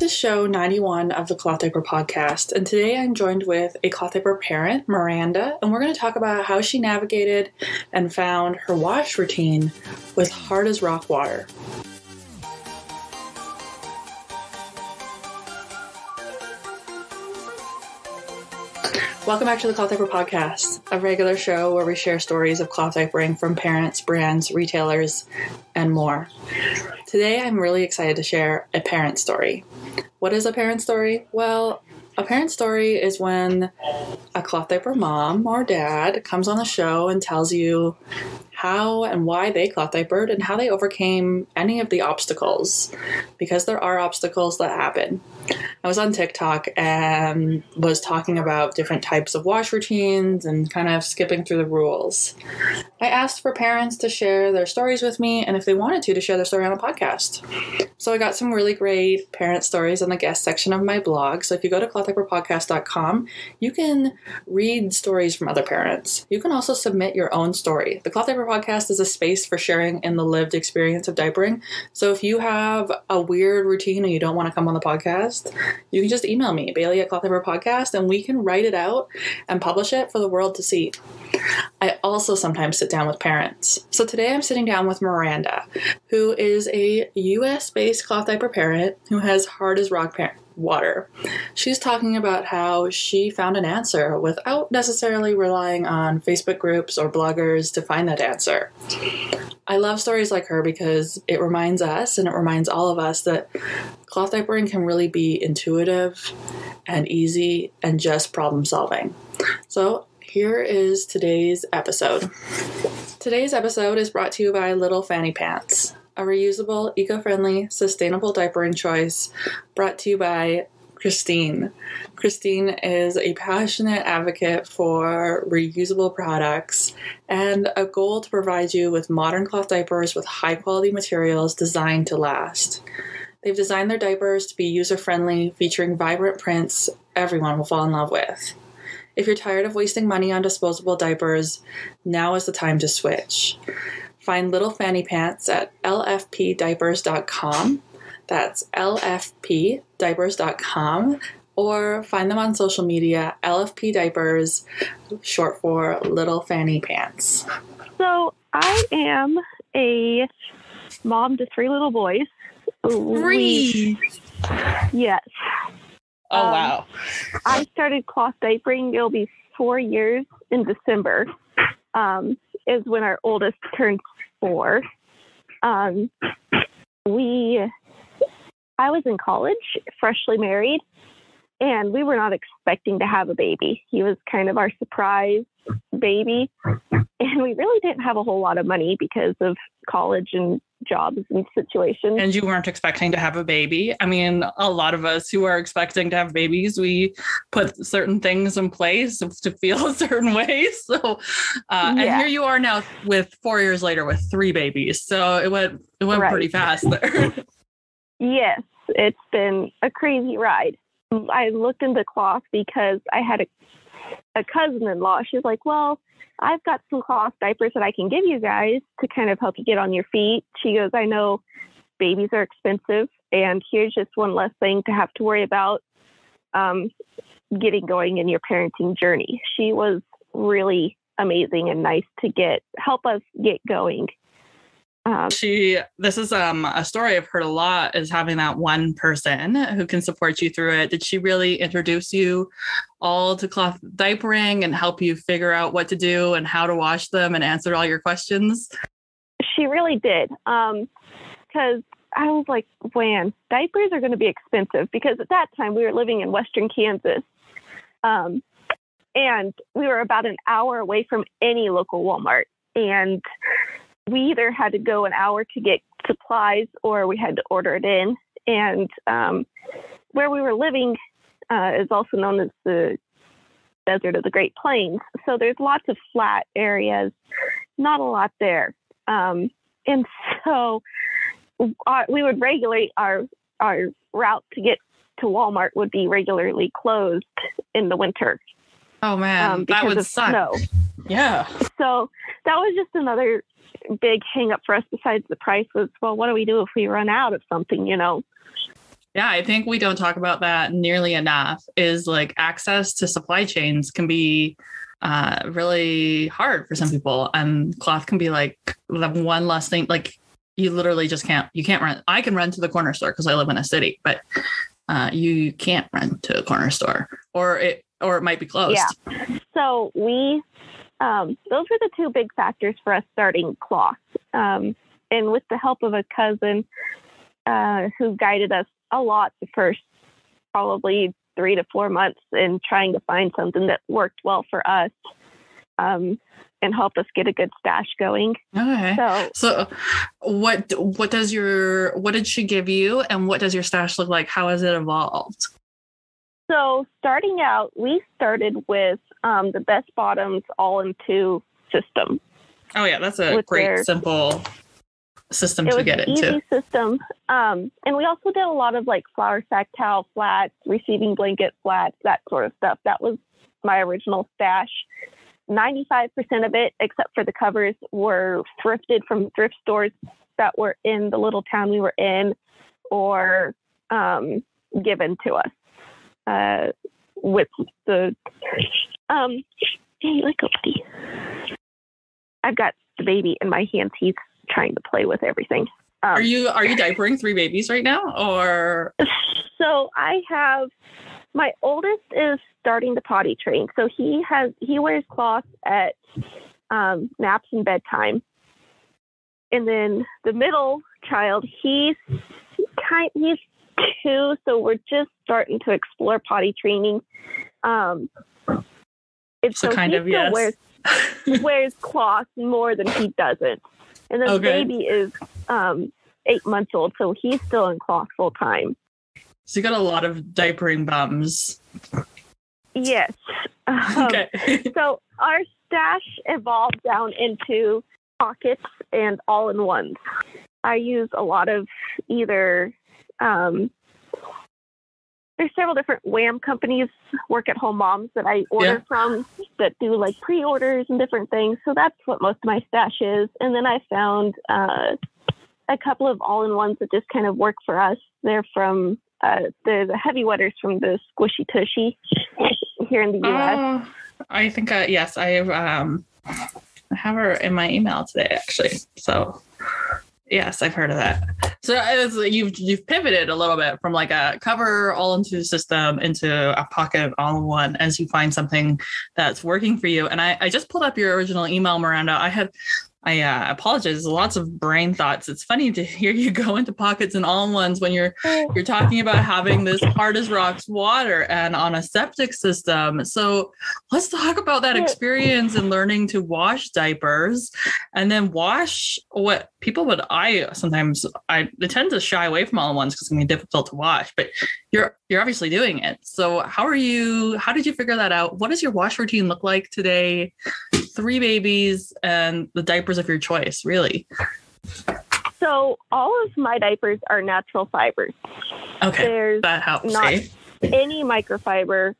to show 91 of the Cloth Diaper Podcast, and today I'm joined with a Cloth Diaper parent, Miranda, and we're going to talk about how she navigated and found her wash routine with hard as rock water. Welcome back to the Cloth Diaper Podcast, a regular show where we share stories of cloth diapering from parents, brands, retailers, and more. Today, I'm really excited to share a parent story. What is a parent story? Well, a parent story is when a cloth diaper mom or dad comes on the show and tells you how and why they cloth diapered and how they overcame any of the obstacles, because there are obstacles that happen. I was on TikTok and was talking about different types of wash routines and kind of skipping through the rules. I asked for parents to share their stories with me and if they wanted to share their story on a podcast. So I got some really great parent stories in the guest section of my blog. So if you go to clothdiaperpodcast.com, you can read stories from other parents. You can also submit your own story. The Cloth Diaper Podcast is a space for sharing in the lived experience of diapering. So if you have a weird routine and you don't want to come on the podcast, you can just email me, Bailey at Cloth Diaper Podcast, and we can write it out and publish it for the world to see. I also sometimes sit down with parents. So today I'm sitting down with Miranda, who is a US-based cloth diaper parent who has hard as rock water. She's talking about how she found an answer without necessarily relying on Facebook groups or bloggers to find that answer. I love stories like her because it reminds us and it reminds all of us that cloth diapering can really be intuitive and easy and just problem solving. So here is today's episode. Today's episode is brought to you by Little Fanny Pants, a reusable, eco-friendly, sustainable diapering choice brought to you by Christine. Christine is a passionate advocate for reusable products and a goal to provide you with modern cloth diapers with high-quality materials designed to last. They've designed their diapers to be user-friendly, featuring vibrant prints everyone will fall in love with. If you're tired of wasting money on disposable diapers, now is the time to switch. Find Little Fanny Pants at lfpdiapers.com. That's lfpdiapers.com. Or find them on social media, LFP Diapers, short for Little Fanny Pants. So I am a mom to 3 little boys. 3? Yes. Oh, wow. I started cloth diapering. It'll be 4 years in December, is when our oldest turned 4. I was in college, freshly married, and we were not expecting to have a baby. He was kind of our surprise baby, and we really didn't have a whole lot of money because of college and jobs and situations. And you weren't expecting to have a baby. I mean, a lot of us who are expecting to have babies, we put certain things in place to feel a certain way. So, and here you are now with 4 years later with 3 babies. So it went right. Pretty fast there. Yes, it's been a crazy ride. I looked into cloth because I had a cousin-in-law. She's like, well, I've got some cloth diapers that I can give you guys to kind of help you get on your feet. She goes, I know babies are expensive, and here's just one less thing to have to worry about getting going in your parenting journey. She was really amazing and nice to help us get going. This is a story I've heard a lot, is having that one person who can support you through it. Did she really introduce you all to cloth diapering and help you figure out what to do and how to wash them and answer all your questions? She really did. Because I was like, man, diapers are going to be expensive, because at that time we were living in Western Kansas. And we were about an hour away from any local Walmart. And we either had to go an hour to get supplies or we had to order it in. And where we were living is also known as the desert of the Great Plains. So there's lots of flat areas, not a lot there. And so we would regulate our route to get to Walmart would be regularly closed in the winter. Oh man, that would suck. Snow. Yeah. So that was just another big hang up for us besides the price was, well, what do we do if we run out of something, Yeah, I think we don't talk about that nearly enough, is like access to supply chains can be really hard for some people. And cloth can be like the one less thing, like you literally just you can't run. I can run to the corner store because I live in a city, but you can't run to a corner store or it might be closed. Yeah. So those were the two big factors for us starting Cloth. And with the help of a cousin who guided us a lot the first probably 3 to 4 months in trying to find something that worked well for us and helped us get a good stash going. Okay. So what did she give you and what does your stash look like? How has it evolved? So starting out, we started with the Best Bottoms all-in-two system. Oh yeah, that's a great simple system to get into. Easy system. And we also did a lot of like flour sack towel flats, receiving blanket flats, that sort of stuff. That was my original stash. 95% of it, except for the covers, were thrifted from thrift stores that were in the little town we were in or given to us with the hey, let go, buddy. I've got the baby in my hands. He's trying to play with everything. Are you diapering 3 babies right now, or? So I have, my oldest is starting to potty train. So he wears cloth at naps and bedtime. And then the middle child, he's 2, so we're just starting to explore potty training. So kind of, yes. Wears cloth more than he doesn't. And then the baby is 8 months old, so he's still in cloth full time. So you got a lot of diapering bums. Yes. Okay. So our stash evolved down into pockets and all-in-ones. I use a lot of either, there's several different WHAM companies, work-at-home moms, that I order from that do like pre-orders and different things. So that's what most of my stash is. And then I found a couple of all-in-ones that just kind of work for us. They're from they're the heavy wetters from the Squishy Tushy here in the U.S. I think yes, I have her in my email today actually. So yes, I've heard of that. So you've pivoted a little bit from like a cover all-into system into a pocket all-in-one as you find something that's working for you. And I just pulled up your original email, Miranda. I apologize. Lots of brain thoughts. It's funny to hear you go into pockets and all-in-ones when you're talking about having this hard as rocks water and on a septic system. So let's talk about that experience and learning to wash diapers and then wash what people would. I tend to shy away from all-in-ones because it can be difficult to wash, but you're obviously doing it. So how did you figure that out? What does your wash routine look like today? 3 babies and the diapers of your choice, really. So all of my diapers are natural fibers. Okay, that helps. Not any microfiber.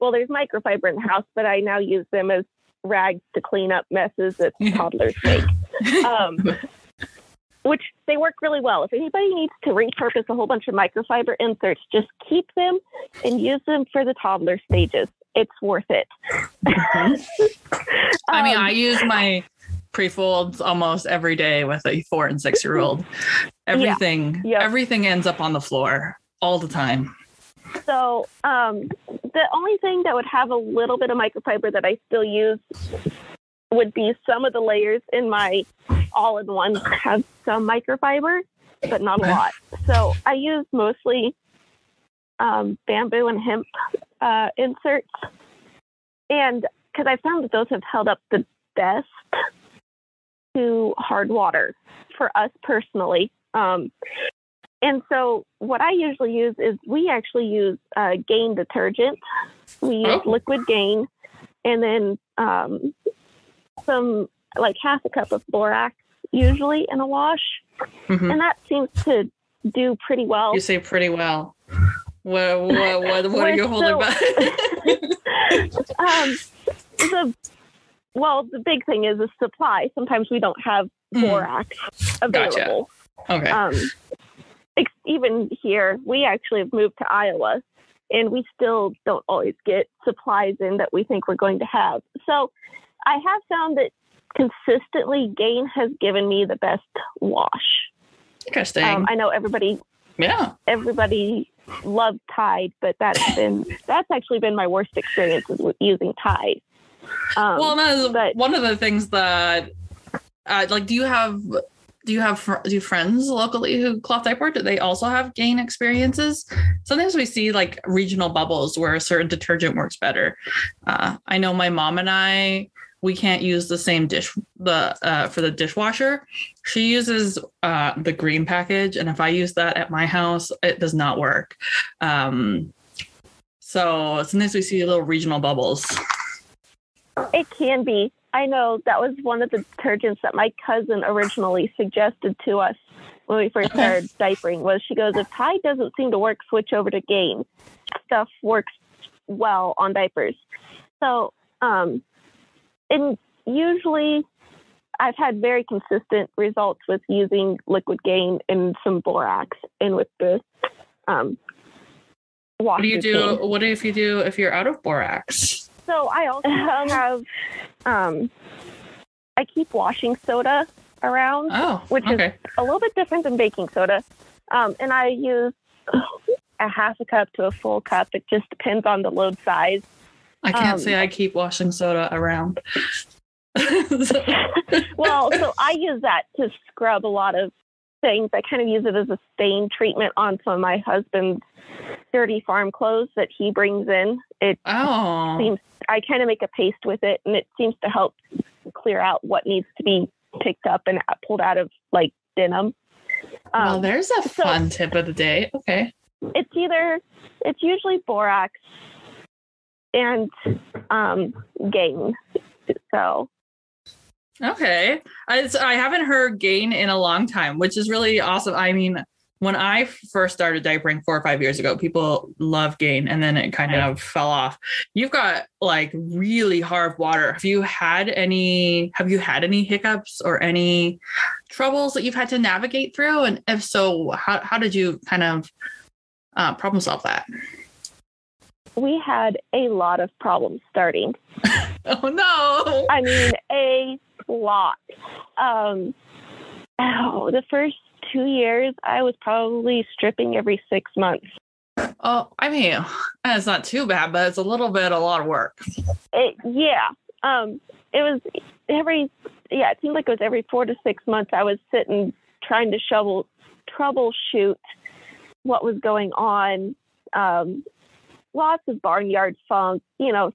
Well, there's microfiber in the house, but I now use them as rags to clean up messes that toddlers make. Which they work really well. If anybody needs to repurpose a whole bunch of microfiber inserts, just keep them and use them for the toddler stages. It's worth it. I mean, I use my pre-folds almost every day with a 4 and 6 year old. Everything ends up on the floor all the time. So the only thing that would have a little bit of microfiber that I still use would be some of the layers in my all-in-one have some microfiber, but not a lot. So I use mostly bamboo and hemp inserts. And because I found that those have held up the best to hard water for us personally. And so what I usually use is we actually use Gain detergent. We use liquid Gain and then some like half a cup of borax usually in a wash. Mm-hmm. And that seems to do pretty well. You say pretty well. What are you holding back? The big thing is the supply. Sometimes we don't have borax available. Gotcha. Okay. even here, we actually have moved to Iowa, and we still don't always get supplies in that we think we're going to have. So I have found that consistently Gain has given me the best wash. Interesting. I know everybody loves Tide, but that's actually been my worst experiences with using Tide. Well, that is one of the things that, do you have friends locally who cloth diaper? Do they also have Gain experiences? Sometimes we see like regional bubbles where a certain detergent works better. I know my mom and we can't use the same for the dishwasher. She uses the green package, and if I use that at my house, it does not work. So sometimes we see little regional bubbles. It can be. I know that was one of the detergents that my cousin originally suggested to us when we first started diapering. Was she goes, if Tide doesn't seem to work, switch over to Gain. Stuff works well on diapers. So, and usually I've had very consistent results with using liquid Gain and some borax and with the what do you do? What if you're out of borax? So I also have, I keep washing soda around, which is a little bit different than baking soda. And I use a half a cup to a full cup. It just depends on the load size. I can't say I keep washing soda around. Well, so I use that to scrub a lot of things. I kind of use it as a stain treatment on some of my husband's dirty farm clothes that he brings in. I kind of make a paste with it, and it seems to help clear out what needs to be picked up and pulled out of like denim. Well, there's a fun tip of the day. Okay. It's usually borax and Gain. So. Okay. I haven't heard Gain in a long time, which is really awesome. I mean, when I first started diapering 4 or 5 years ago, people loved Gain, and then it kind of fell off. You've got like really hard water. Have you had any hiccups or any troubles that you've had to navigate through? And if so, how did you kind of problem solve that? We had a lot of problems starting. Oh no! I mean, a lot. The first 2 years, I was probably stripping every 6 months. Oh, I mean, it's not too bad, but it's a lot of work. It was it seemed like it was every 4 to 6 months I was sitting trying to troubleshoot what was going on. Lots of barnyard funk,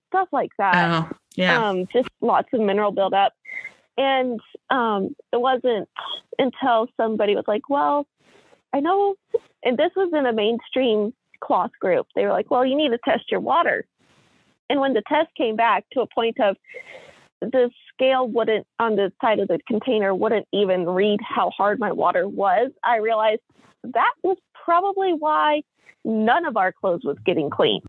stuff like that. Oh, yeah. Just lots of mineral buildup. And it wasn't until somebody was like, well, I know, and this was in a mainstream cloth group. They were like, well, you need to test your water. And when the test came back to a point of the scale on the side of the container wouldn't even read how hard my water was, I realized that was probably why none of our clothes was getting clean.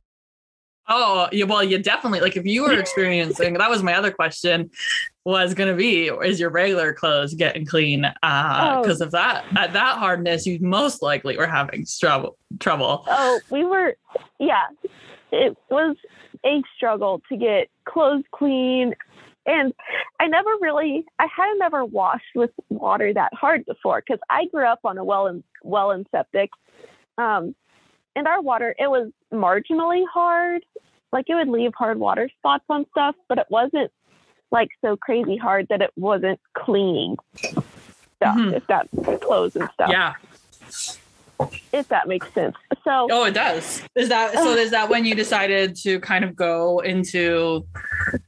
Oh, well, you definitely, like if you were experiencing, that was my other question, was going to be, is your regular clothes getting clean? Because of that, at that hardness, you most likely were having trouble. Oh, it was a struggle to get clothes clean. And I hadn't never washed with water that hard before, because I grew up on a well and septic. And our water, it was marginally hard. Like it would leave hard water spots on stuff, but it wasn't like so crazy hard that it wasn't cleaning stuff, if that clothes and stuff. Yeah. If that makes sense. So. Oh, it does. Is that when you decided to kind of go into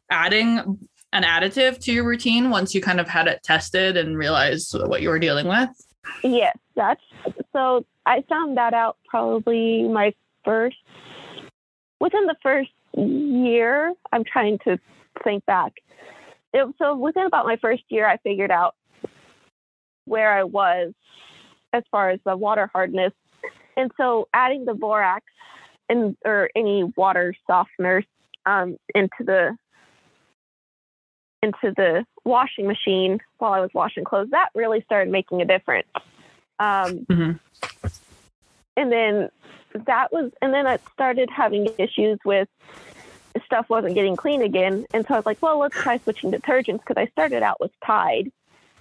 adding an additive to your routine once you kind of had it tested and realized what you were dealing with? Yes, so I found that out probably within the first year. I'm trying to think back. So within about my first year, I figured out where I was as far as the water hardness. And so adding the borax or any water softeners into the washing machine while I was washing clothes, that really started making a difference. And then I started having issues with stuff wasn't getting clean again. And so I was like, well, let's try switching detergents, because I started out with Tide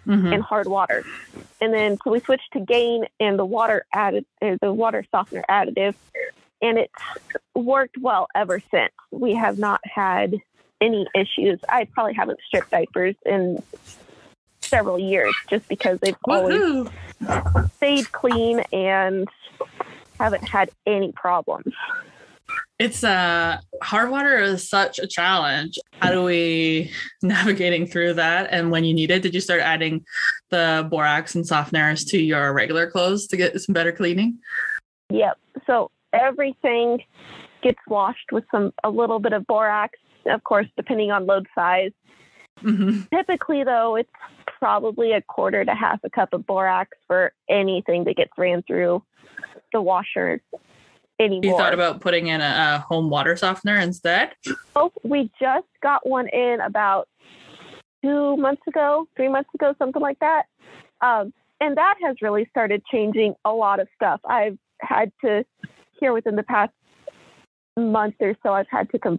and hard water. And then so we switched to Gain and the water softener additive, and it's worked well ever since. We have not had any issues. I probably haven't stripped diapers in several years, just because they've always stayed clean and haven't had any problems. It's hard water is such a challenge. How do we navigating through that? And when you need it, did you start adding the borax and softeners to your regular clothes to get some better cleaning? Yep. So everything gets washed with a little bit of borax, of course, depending on load size. Typically, though, it's probably a quarter to half a cup of borax for anything that gets ran through the washer anymore. You thought about putting in a home water softener instead? Oh, we just got one in about 3 months ago, something like that. And that has really started changing a lot of stuff. I've had to, here within the past month or so, I've had to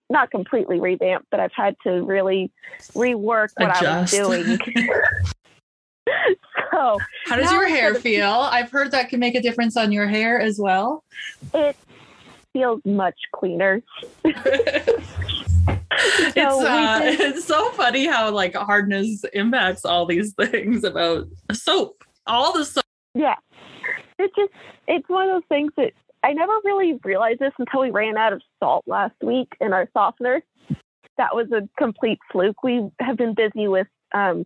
not completely revamp, but I've had to really rework what I was doing. So how does your hair feel? I've heard that can make a difference on your hair as well. It feels much cleaner. It's so funny how like hardness impacts all these things about soap. All the soap. Yeah. It's one of those things that I never really realized this until we ran out of salt last week in our softener. That was a complete fluke. We have been busy with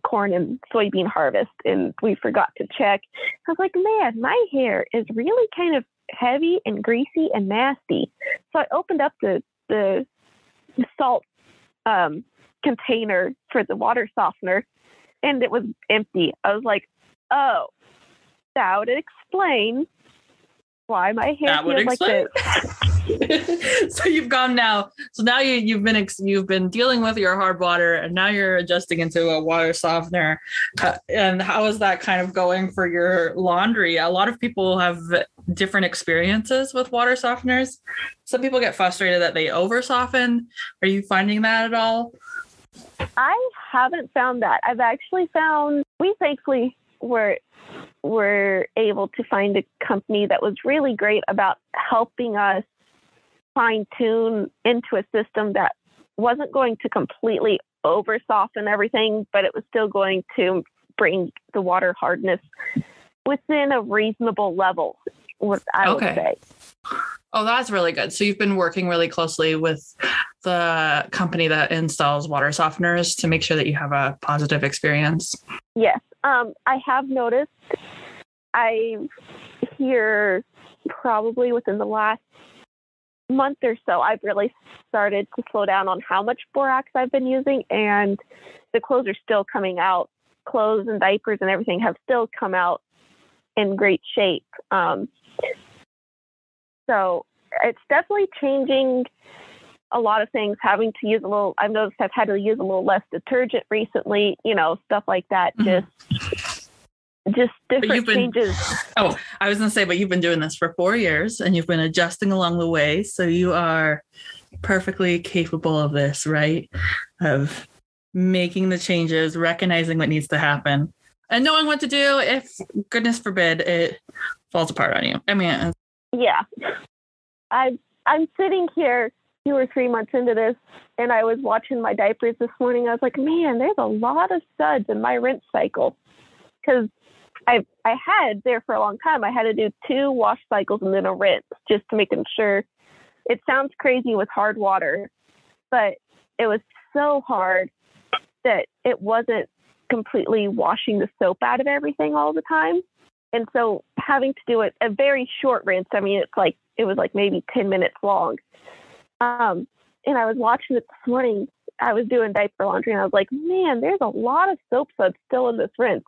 corn and soybean harvest, and we forgot to check. I was like, man, my hair is really kind of heavy and greasy and nasty. So I opened up the salt container for the water softener, and it was empty. I was like, oh, that would explain why my hair feels like this. So you've gone now. So now you've been dealing with your hard water, and now you're adjusting into a water softener. And how is that kind of going for your laundry? A lot of people have different experiences with water softeners. Some people get frustrated that they over soften. Are you finding that at all? I haven't found that. I've actually found we thankfully were able to find a company that was really great about helping us fine-tune into a system that wasn't going to completely over soften everything, but it was still going to bring the water hardness within a reasonable level, I would say. Oh, that's really good. So you've been working really closely with the company that installs water softeners to make sure that you have a positive experience. Yes. I have noticed, I hear probably within the last month or so, I've really started to slow down on how much borax I've been using, and the clothes are still coming out. Clothes and diapers and everything have still come out in great shape. So it's definitely changing a lot of things, having to use I've noticed I've had to use a little less detergent recently, stuff like that. Just different changes. Oh, I was going to say, but you've been doing this for 4 years and you've been adjusting along the way. So you are perfectly capable of this, right? Of making the changes, recognizing what needs to happen, and knowing what to do if, goodness forbid, it falls apart on you. I mean, yeah, I'm sitting here 2 or 3 months into this, and I was watching my diapers this morning. I was like, man, there's a lot of suds in my rinse cycle, because I had there for a long time. I had to do 2 wash cycles and then a rinse just to make sure. It sounds crazy with hard water, but it was so hard that it wasn't completely washing the soap out of everything all the time. And so having to do a very short rinse, I mean, it was like maybe 10 minutes long. And I was watching it this morning. I was doing diaper laundry, and I was like, man, there's a lot of soap suds still in this rinse.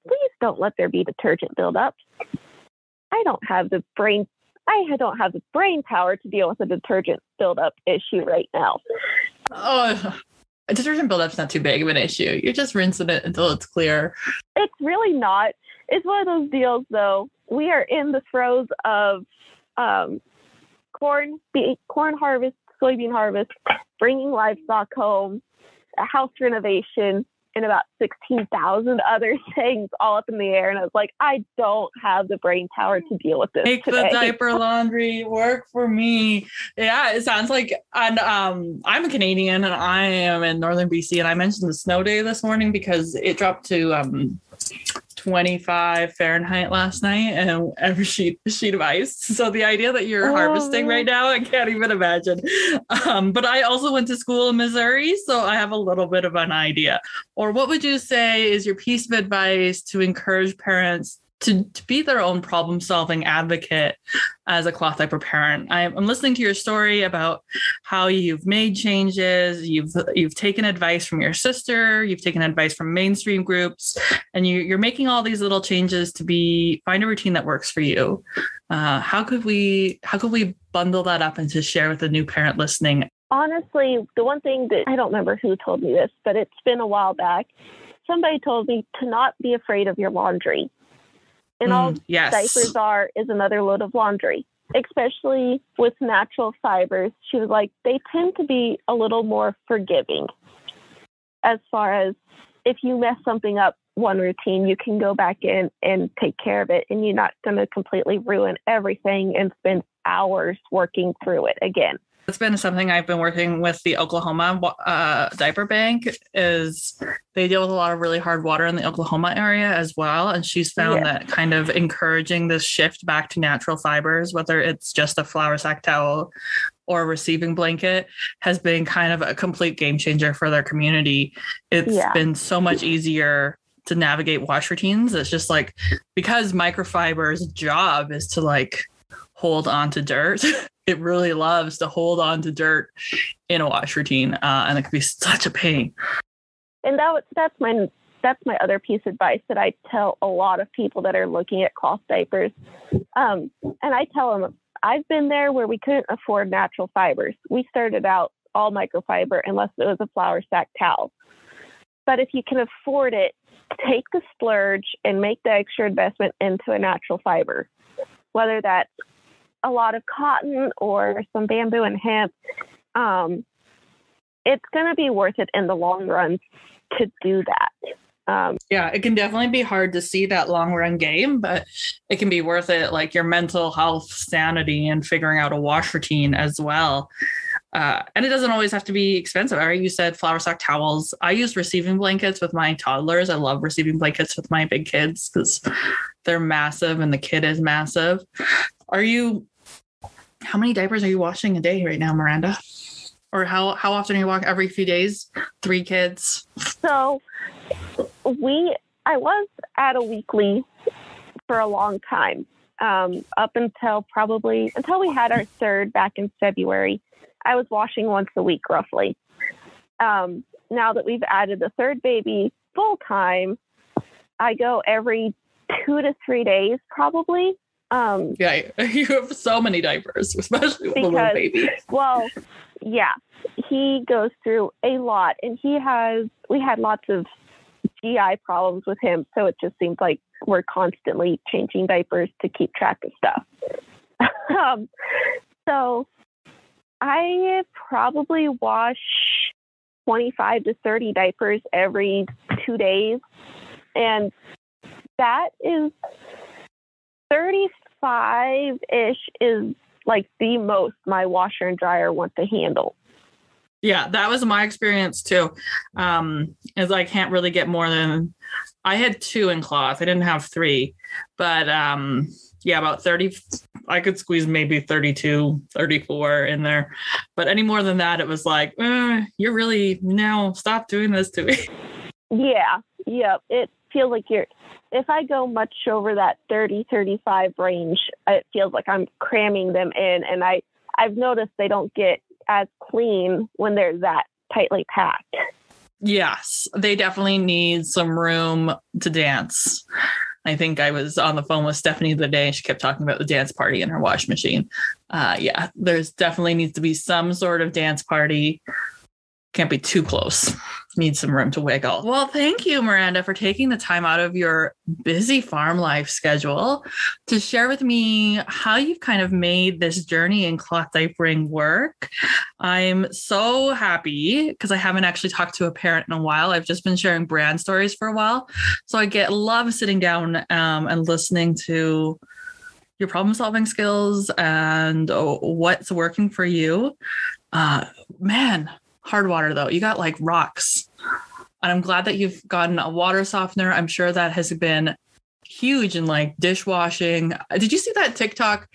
Please don't let there be detergent buildup. I don't have the brain power to deal with a detergent buildup issue right now. Oh, detergent buildup's not too big of an issue. You're just rinsing it until it's clear. It's really not. It's one of those deals, though. We are in the throes of corn harvest, soybean harvest, bringing livestock home, a house renovation, and about 16,000 other things all up in the air. And I was like, I don't have the brain power to deal with this Make today. the diaper laundry work for me. Yeah, it sounds like, and I'm a Canadian and I am in northern BC, and I mentioned the snow day this morning because it dropped to 25 Fahrenheit last night and every sheet of ice. So the idea that you're harvesting right now, I can't even imagine. But I also went to school in Missouri, so I have a little bit of an idea. Or what would you say is your piece of advice to encourage parents to be their own problem-solving advocate as a cloth diaper parent? I'm listening to your story about how you've made changes, you've taken advice from your sister, you've taken advice from mainstream groups, and you're making all these little changes to find a routine that works for you. How could we bundle that up and to share with a new parent listening? Honestly, the one thing that I don't remember who told me this, but it's been a while back. Somebody told me to not be afraid of your laundry. And all diapers is another load of laundry, especially with natural fibers. She was like, they tend to be a little more forgiving as far as if you mess something up, one routine, you can go back in and take care of it. And you're not going to completely ruin everything and spend hours working through it again. It's been something I've been working with the Oklahoma diaper bank. Is they deal with a lot of really hard water in the Oklahoma area as well. And she's found that kind of encouraging this shift back to natural fibers, whether it's just a flour sack towel or a receiving blanket, has been kind of a complete game changer for their community. It's been so much easier to navigate wash routines. It's just like, because microfiber's job is to like hold on to dirt. It really loves to hold on to dirt in a wash routine, and it can be such a pain. And that's my other piece of advice that I tell a lot of people that are looking at cloth diapers. And I tell them, I've been there where we couldn't afford natural fibers. We started out all microfiber unless it was a flour sack towel. But if you can afford it, take the splurge and make the extra investment into a natural fiber, whether that's a lot of cotton or some bamboo and hemp. It's going to be worth it in the long run to do that. It can definitely be hard to see that long run game, but it can be worth it, like your mental health, sanity, and figuring out a wash routine as well. And it doesn't always have to be expensive. Right? You said flour sack towels. I use receiving blankets with my toddlers. I love receiving blankets with my big kids because they're massive and the kid is massive. How many diapers are you washing a day right now, Miranda? Or how often are you washing? Every few days? 3 kids? So I was at a weekly for a long time, up until we had our third back in February. I was washing once a week, roughly. Now that we've added the third baby full time, I go every 2 to 3 days, probably. You have so many diapers, especially with a little baby. Well, yeah, he goes through a lot, and we had lots of GI problems with him, so it just seems like we're constantly changing diapers to keep track of stuff. So I probably wash 25 to 30 diapers every 2 days, and that is 35-ish is like the most my washer and dryer want to handle. Yeah, that was my experience too. Is I can't really get more than, I had 2 in cloth. I didn't have 3, but about 30. I could squeeze maybe 32, 34 in there. But any more than that, it was like, you're really, no, stop doing this to me. Yeah. It feels like if I go much over that 30, 35 range, it feels like I'm cramming them in. And I've noticed they don't get as clean when they're that tightly packed. Yes, they definitely need some room to dance. I think I was on the phone with Stephanie the other day. She kept talking about the dance party in her wash machine. There's definitely needs to be some sort of dance party can't be too close. Need some room to wiggle. Well, thank you, Miranda, for taking the time out of your busy farm life schedule to share with me how you've kind of made this journey in cloth diapering work. I'm so happy because I haven't actually talked to a parent in a while. I've just been sharing brand stories for a while. So I love sitting down and listening to your problem solving skills and what's working for you. Man, hard water though. You got like rocks. And I'm glad that you've gotten a water softener. I'm sure that has been huge in like dishwashing. Did you see that TikTok